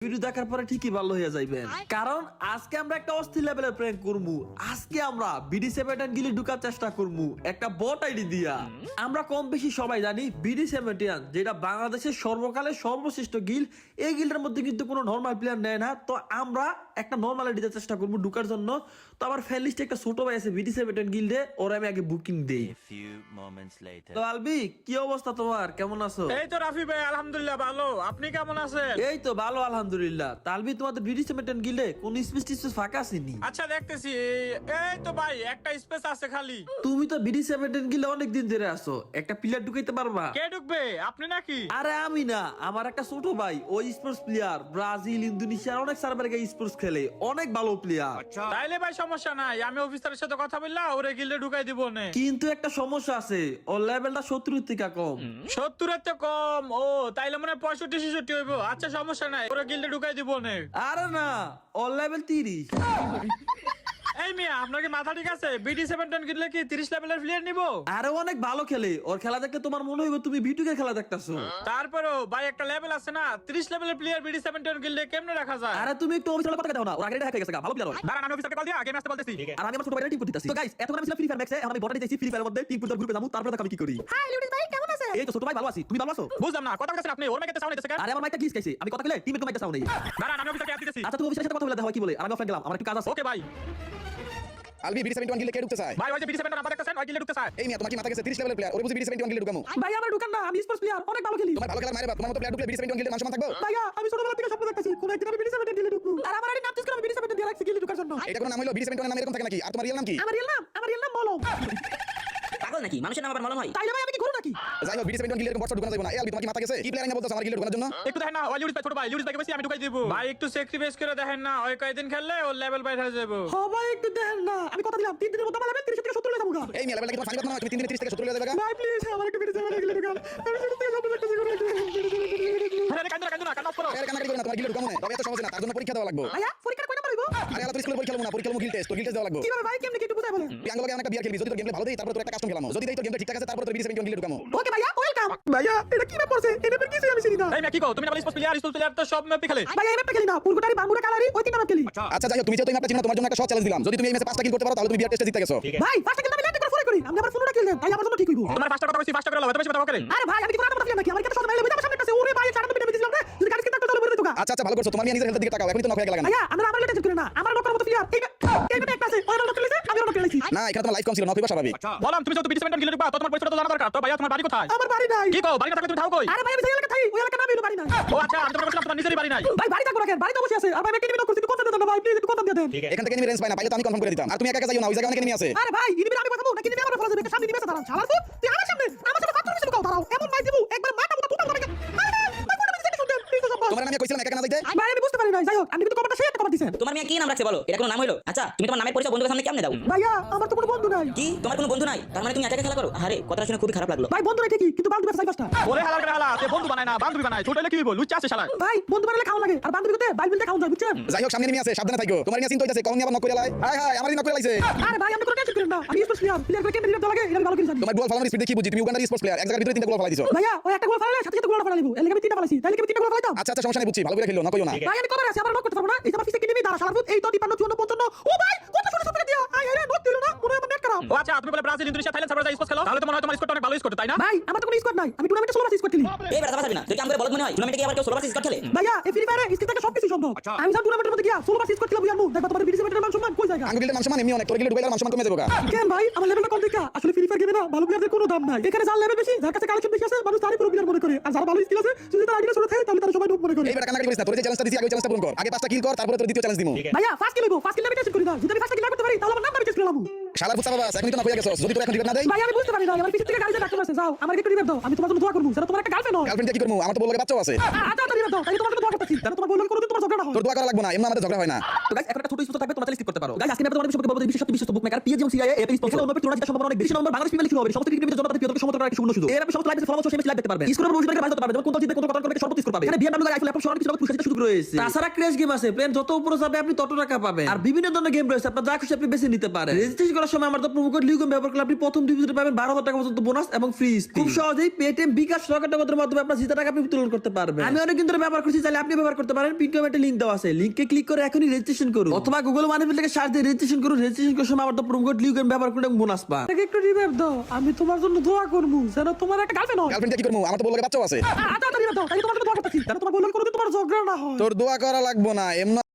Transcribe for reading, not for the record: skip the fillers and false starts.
Video দেখার পরে ঠিকই ভালো হয়ে যাইবেন, কারণ আজকে আমরা একটা অস্থির লেভেলের প্র্যাঙ্ক করবো। আজকে আমরা BD7 গিলে ঢুকার চেষ্টা করবো একটা বট আইডি দিয়া। আমরা কম বেশি সবাই জানি BD7 যেটা বাংলাদেশের সর্বকালের সর্বশ্রেষ্ঠ গিল। এই গিল্ডের মধ্যে কিন্তু কোনো নর্মাল প্লেয়ার নেয় না, তো আমরা একটা নর্মাল আইডিতে চেষ্টা করবো ঢুকার জন্য। তো আমার ফ্যান লিস্টে একটা ছোট ভাই আছে BD7 গিল্ডে, ওরা আমি আগে বুকিং দেই। তো আলবি, কি অবস্থা তোমার, কেমন আছো? এই তো রাফি ভাই, আলহামদুলিল্লাহ ভালো। আপনি কেমন আছেন? এই তো ভালো আলহামদুলিল্লাহ। তালবি, তোমাদের BD7 গিলে কোন স্পেস ফাঁকা আসেনি? আচ্ছা দেখতেছি। এই তো ভাই একটা স্পেস আছে খালি। তুমি তো BD7 গিলে অনেকদিন ধরে আছো, একটা প্লেয়ার ঢুকাইতে পারবা? কে ঢুকবে, আপনি নাকি? আরে আমি না, আমার একটা ছোট ভাই, ওই স্পোর্টস প্লেয়ার, ব্রাজিল ইন্দোনেশিয়ার অনেক সার্ভারে গিয়ে স্পোর্টস খেলে, অনেক ভালো প্লেয়ার। তাইলে ভাই সমস্যা নাই, আমি অফিসারের সাথে কথা বললাম ওরে গিল্ডে ঢুকাই দিব না। কিন্তু একটা সমস্যা আছে, ওর লেভেলটা 70 থেকে কম। 70-এর তো কম? ও তাইলে মনে হয় 65-66 হইব। আচ্ছা সমস্যা নাই, ওরে গিল্ডে ঢুকাই দিব না। আরে না, ওর লেভেল 30। এই মিয়া, আপনার কি মাথা ঠিক আছে? BD7 গিল্ডে কি 30 লেভেলের প্লেয়ার নিব? আরে অনেক ভালো খেলে, ওর খেলা দেখলে তোমার মনে হইব তুমি ভিটুকে খেলা দেখতাছো। তারপরেও ভাই একটা লেভেল আছে না, 30 লেভেলের প্লেয়ার BD7 গিল্ডে কেমনে রাখা যায়? আরে তুমি একটু অফিসিয়াল কথা দাও না, ওর আগে দেখা গেছে ভালো প্লেয়ার হয়। দাঁড়ান, আমি অফিসারকে কল দিয়ে গেম আসতে বলতেছি। আর আমি আমার ছোট ভাইয়ের টিম করতেছি। তো গাইস, এতক্ষণ আমি ছিলাম ফ্রি ফায়ার ম্যাক্সে, এখন আমি বটে যাইছি ফ্রি ফায়ারের মধ্যে টিম পুরো গ্রুপে যাবো, তারপরে আমি কি করি। হাই লিউডিস ভাই, কেমন আছেন? এই তো ছোট ভাই ভালো আছি, তুমি ভালো আছো? বুঝলাম না, কথা বলতেছেন আপনি, ওর মাইকে সাউন্ড দিতেছে কেন? আরে আমার মাইকটা গিস খাইছে, আমি কথা কইলে টিম একটু মাইকটা সাউন্ড নেই। দাঁড়ান, আমি অফিসারকে অ্যাপ দিতেছি। আচ্ছা তুমি অফিসের সাথে কথা বলে দেখো কি বলে, আর আমি অফলাইন গেলাম, আমার একটু কাজ আছে। ওকে ভাই। আলবি BD7 গিলে কে ঢুকতে চায়? ভাই ওই যে BD7 নাম্বার দেখতেছেন, ওই গিল্ডে ঢুকতে চায়। এই মিয়া, তোমার কি মাথা গেছে? 30 লেভেলের প্লেয়ার, ওরে বুঝি BD7 গিলে ঢুকামু? ভাই আমার ঢুকান না, আমি স্পোর্টস প্লেয়ার, অনেক ভালো খেলি। তোমার ভালো খেলার মায়ের বাপ, তোমার মতো প্লেয়ার ঢুকলে BD7 গিলে মান সম্মান থাকবে? ভাইয়া আমি ছোটবেলা থেকে স্বপ্ন দেখতেছি কোন একদিন আমি BD7 গিলে ঢুকবো, আর আমার আইডি নাম চুজ করে আমি BD7 দিয়ে রাখছি গিলে ঢুকার জন্য। এটা কোনো নাম হইলো? BD7 নাম এরকম থাকে নাকি? আর তোমার রিয়েল নাম কি? আমার রিয়েল নাম বলো। পাগল নাকি? মানুষের নাম আবার মলম হয়? তাইলে ভাই আমি কি করব নাকি? যাই হোক, BD7 গিলে এরকম বড় ঢুকানো যাবে না। এই আলবি, তোমার কি মাথা গেছে? কি প্লেয়ার নিয়ে বলতাছ আমার গিলে ঢুকানোর জন্য? একটু দেখেন না, ওই লিউডিস ভাই ছোট ভাই, লিউডিস ভাইকে বেশি আমি ঢুকাই দিব। ভাই একটু স্যাক্রিফাইস করে দেখেন না, ওই কয়েকদিন খেললে ওর লেভেল বাইরে হয়ে যাবে। সবাই একটু দেন না, আমি কথা দিলাম 3 দিনের মধ্যে আমার লেভেল 30 থেকে 70 হয়ে যাবো। এই মিয়া, লেভেল কি তোমার ফানি কথা না? তুমি 3 দিনে 30 থেকে 70 হয়ে যাবে? ভাই প্লিজ আমার একটু BD7 গিলে ঢুকান, আমি শুরু থেকে স্বপ্ন দেখতেছি কোন একদিন আরে কান্দো না, কান্না অফ করো। এর কান্নাকাটি করো না, তোমার গিলে ঢুকামু না। তবে এত সহজ না, তার জন্য পরীক্ষা দেওয়া লাগবে। ভাইয়া পরীক্ষা কই নাম্বার হইবো? আরে আলা, তুই স্কুলে পরীক্ষা লমু না, পরীক্ষা লমু গিল টেস্ট, তো গিল টেস্ট দেওয়া লাগবে। কিভাবে ভাই, কেমনে কি একটু বুঝাই বলেন। তুই আঙ্গলকে অনেকটা বিয়ার খেলবি, যদি তোর গেমটা ভালো দেই তারপর তোর একটা কাস্টম খেলামু। যদি দেই তোর গেমটা ঠিকঠাক আছে তারপর তোর BD7 গিলে ঢুকামু। ওকে ভাইয়া, ওয়েলকাম। ভাইয়া এটা কি ব্যাপার, এটা ব্যাপার কিছু আমি চিনি না। এই মিয়া কি কও, তুমি না বলি স্পোর্টস প্লেয়ার তো সব ম্যাপই খেলে। ভাইয়া এই ম্যাপটা খেলি না, পুরগুটারি বামুরা কালারি ওই তিনটা ম্যাপ খেলি। আচ্ছা যাই হোক, তুমি যেহেতু এই ম্যাপটা চিনো, তোমার জন্য একটা সহজ চ্যালেঞ্জ দিলাম। যদি তুমি এই ম্যাচে 5টা কিল করতে পারো তাহলে তুমি বিয়ার টেস্টে জিতে গেছো। ভাই ফার্স্ট কিল আমি ল্যান্ড করে ফলো করি, আমি আবার 15টা কিল দেন, তাই আমার জন্য ঠিক হইবো। তোমার ফার্স্ট কথা কইছি, ফার্স্ট করে লাও, এত বেশি কথা করে। আরে ভাই আমি কি কোনো কথা বললাম নাকি? আমার কাছে সব মেলে বুঝা আমার সামনে কাছে ওরে ভাই 4 মিনিট দিছিলাম রে, যদি গাড়ি কিনতে তাহলে বলে দিতো। আচ্ছা ভালো করছো, তোমার নিয়ে নিজের হেলথের দিকে তাকাও, এখনই তো নক হয়ে গেল। ভাইয়া আমরা আমার লেটেস্ট করে না, আমার লোকের মতো প্লেয়ার এইটা একটা আছে, ওই লোক খেলেছে আমি লোক খেলেছি। না, এখানে তোমার লাইফ কম ছিল, নক হইবা স্বাভাবিক। বললাম তুমি যত BD7 গিল্ডে ঢুকবা, তো তোমার পরিচয় তো জানা দরকার। তো ভাইয়া তোমার বাড়ি কোথায়? আমার বাড়ি নাই। কি কও, বাড়ি না থাকলে তুমি থাকো কই? আরে ভাই আমি সেই এলাকা থাকি, ওই এলাকা নাম হলো বাড়ি নাই। ও আচ্ছা, আমি তোমাকে বলছিলাম তোমার নিজেরই বাড়ি নাই। ভাই বাড়ি থাকবো রাখেন, বাড়ি তো বসে আছে, আর ভাই আমি কিনে করছি, কথা দেন না ভাই, প্লিজ একটু কথা দিয়ে দেন। এখান থেকে এনিমি রেঞ্জ পাই না, পাইলে তো আমি কনফার্ম করে দিতাম। আর তুমি একা একা যাইও না, ওই জায়গায় অনেক এনিমি আছে। আরে ভাই ইনিমি আমি কথা বলবো না, কিনে আমার ফলো যাবে, সামনে নিবে দাঁড়ান শালা তো তুই আমার সামনে ফাত্তর মিশে ঢুকাও, দাঁড়াও এমন মাই দিব একবার মাথা মুটা তুতা তোমাকে। তোমার আমি কইছিলাম একা একা না যাইতে। ভাই আমি বুঝতে পারি না, যাই হোক আমি কিন্তু কমাটা শেয়ার কমার দিছেন। তোমার মেয়ে কি নাম রাখছে বলো? এটা কোনো নাম হলো? আচ্ছা তুমি তোমার নামের পরিচয় বন্ধুদের সামনে কেমনে দাও? ভাইয়া আমার তো কোনো বন্ধু নাই। কি তোমার কোনো বন্ধু নাই? তার মানে তুমি একা একা খেলা করো? আরে কথাটা শুনে খুবই খারাপ লাগলো। ভাই বন্ধু নাই ঠিকই, কিন্তু বান্ধবী আছে 5টা। ওরে হালাল করে হালা, সে বন্ধু বানায় না, বান্ধবী বানায়। ছোট হলে কি বল, লুচ্চা আছে শালা। ভাই বন্ধু বানালে খাওয়া লাগে, আর বান্ধবী করতে বাইল বিলতে খাওয়া যায়, বুঝছেন? যাই হোক, সামনে এনিমি আছে, সাবধানে থাকো। তোমার নিয়ে চিন্তা হইতাছে, কখন আবার নক করে লাই। হাই হাই, আমারই নক করে লাইছে। আরে ভাই আমি কোনো টেনশন করেন না, আমি স্পোর্টস প্লেয়ার করে কেমনে দিতে লাগে এটা আমি ভালো করে জানি। তোমার গোল ফালানোর স্পিড কি বুঝি? তুমি উগান্ডার স্পোর্টস প্লেয়ার, এক জায়গার ভিতরে 3টা গোল ফালাই দিছো। ভাইয়া ওই একটা গোল ফালালে সাথে সাথে গোলটা ফালা দিব, এর লাগি আমি 3টা ফালাইছি, তাইলে কি আমি 3টা গোল ফালাইতাম? আচ্ছা সমস্যা নাই, বুঝছি, ভালো করে খেলো, নক কইও না। ভাই আমি কবে আছে আমার নক করতে পারবো না, এই যে আমার পিছে কিনে দাঁড়া শালার পুত, এই তো 53 54 55। ও ভাই কত ছোট ছোট দিয়া আই আরে নক দিল না, মনে হয় আমার নেট খারাপ। ও আচ্ছা, তুমি বলে ব্রাজিল ইন্দোনেশিয়া থাইল্যান্ড সার্ভারে যাই স্পোর্টস খেলো, তাহলে তো মনে হয় তোমার স্কোরটা অনেক ভালো স্কোর, তাই না? ভাই আমার তো কোনো স্কোয়াড নাই, আমি টুর্নামেন্টে 16 বার স্কোয়াড খেলি। এই বেটা পারবি না? তুই কি আমাকে বলদ মনে হয়? টুর্নামেন্টে কি আবার কেউ 16 বার স্কোর খেলে? ভাইয়া এই ফ্রি ফায়ারে স্কিল থেকে সবকিছু সম্ভব। আমি সব টুর্নামেন্টের মধ্যে গিয়া 16 বার স্কোয়াড খেলা বুঝামু, দেখবা তোমাদের BD7 এর মান সম্মান কই জায়গা। আঙ্গুল গিলদের মান সম্মান এমনি অনেক, তোর গিলে ঢুকাইলে মান সম্মান কমে যাবে। কেন ভাই আমার লেভেলটা কম দেখা? আসলে ফ্রি ফায়ার গেমে না ভালো প্লেয়ারদের কোনো দাম নাই, এখানে যার লেভেল বেশি, যার কাছে কালেকশন বেশি আছে, মানুষ তারই পুরো প্লেয়ার মনে করে, আর যার ভালো স্কিল আছে যদি তার আইডিয়া ছোট থাকে তাহলে তারা সবাই ডুব মনে করে। এই বেটা কান্নাকাটি করিস না, তোর যে চ্যালেঞ্জটা দিছি আগে চ্যালেঞ্জটা পূরণ কর। আগে 5টা কিল কর, তারপরে তোর দ্বিতীয় চ্যালেঞ্জ দিমু। ভাইয়া ফার্স্ট কিল হইবো, ফার্স্ট কিল আমি টেস্ট করি না, যদি আমি ফার্স্ট কিল না করতে পারি তাহলে আমার নাম আমি টেস্ট করলাম। শালার ফুচা বাবা, এখনই তো নক হয়ে গেছস, যদি তোর এখন রিপোর্ট না দেই। ভাই আমি বুঝতে পারি না, আমার পিছে থেকে গাড়িতে ডাক্তার আছে, যাও আমার একটু রিপোর্ট দাও, আমি তোমার জন্য দোয়া করব, যারা তোমার একটা গার্লফ্রেন্ড হয়। গার্লফ্রেন্ড কি করমু? আমার তো বললে বাচ্চাও আছে। আচ্ছা আচ্ছা রিপোর্ট দাও, তাই তোমার জন্য দোয়া করতেছি, যারা তোমার বললে কোনোদিন তোমার ঝগড়া না হয়। তোর দোয়া করা লাগবে না, এমন আমাদের ঝগড়া হয় না। তো গাইস এখন একটা ছোট স্পোর্ট থাকবে, তোমরা চাইলে স্কিপ করতে পারো। গাইস আজকে আমি তোমাদের সম্পর্কে বলবো যে বিশেষ বিশেষ বুকমেকার পিএজি এবং সিআইএ এর স্পন্সর অন্য তোমরা যেটা সম্ভাবনা অনেক বেশি নম্বর বাংলাদেশ প্রিমিয়ার লিগ শুরু হবে, সমস্ত ক্রিকেটের জন্য তাদের প্রিয়তম সমর্থন করার একটা সুবর্ণ সুযোগ। এর আমি সমস্ত লাইভে ফলো সেমি লাইভ দেখতে পারবেন, স্কোরের উপর বসে বাইরে হতে পারবে, যেমন কোন জিতবে কোন কত করে সর্বোচ্চ স্কোর পাবে। এখানে বিএমডব্লিউ আইফোন ল্যাপটপ সরাসরি কিছু পুরস্কার সুযোগ রয়েছে, তাছাড়া ক্র্যাশ গেম আছে, প্লেন যত উপরে যাবে আপনি তত টাকা পাবেন, আর বিভিন্ন ধরনের গেম রয়েছে, আপনারা যা খুশি আপনি বেছে নিতে পারেন। রেজিস্ট্রেশন করার সময় আমার তো প্রোমো কোড লিউকম ব্যবহার করলে আপনি প্রথম 2 ভিডিওতে পাবেন 12,000 টাকা পর্যন্ত বোনাস এবং ফ্রি স্পিন। খুব সহজেই পেটিএম বিকাশ রকেট নগদের মাধ্যমে আপনার জিতা টাকা আপনি উত্তোলন করতে পারবেন। আমি অনেকদিন ধরে ব্যবহার করছি, চাইলে আপনি ব্যবহার করতে পারেন। পিন কমেন্টে লিংক দেওয়া আছে, লিংকে ক্লিক করে এখনই রেজিস্ট্রেশন করুন অথবা গুগল মানি থেকে সার্চ দিয়ে রেজিস্ট্রেশন করুন। রেজিস্ট্রেশন করার সময় আমার তো প্রোমো কোড লিউকম ব্যবহার করে বোনাস পান। তাকে একটু রিভাইভ দাও, আমি তোমার জন্য দোয়া করবো যেন তোমার একটা গার্লফ্রেন্ড হয়। গার্লফ্রেন্ড কি করবো? আমার তো বললে বাচ্চাও আছে। আচ্ছা রিভাইভ দাও, তাই তোমার জন্য দোয়া করতেছি যেন তোমার বললে কোনোদিন তোমার ঝগড়া না হয়। তোর দোয়া করা লাগবো না, এমন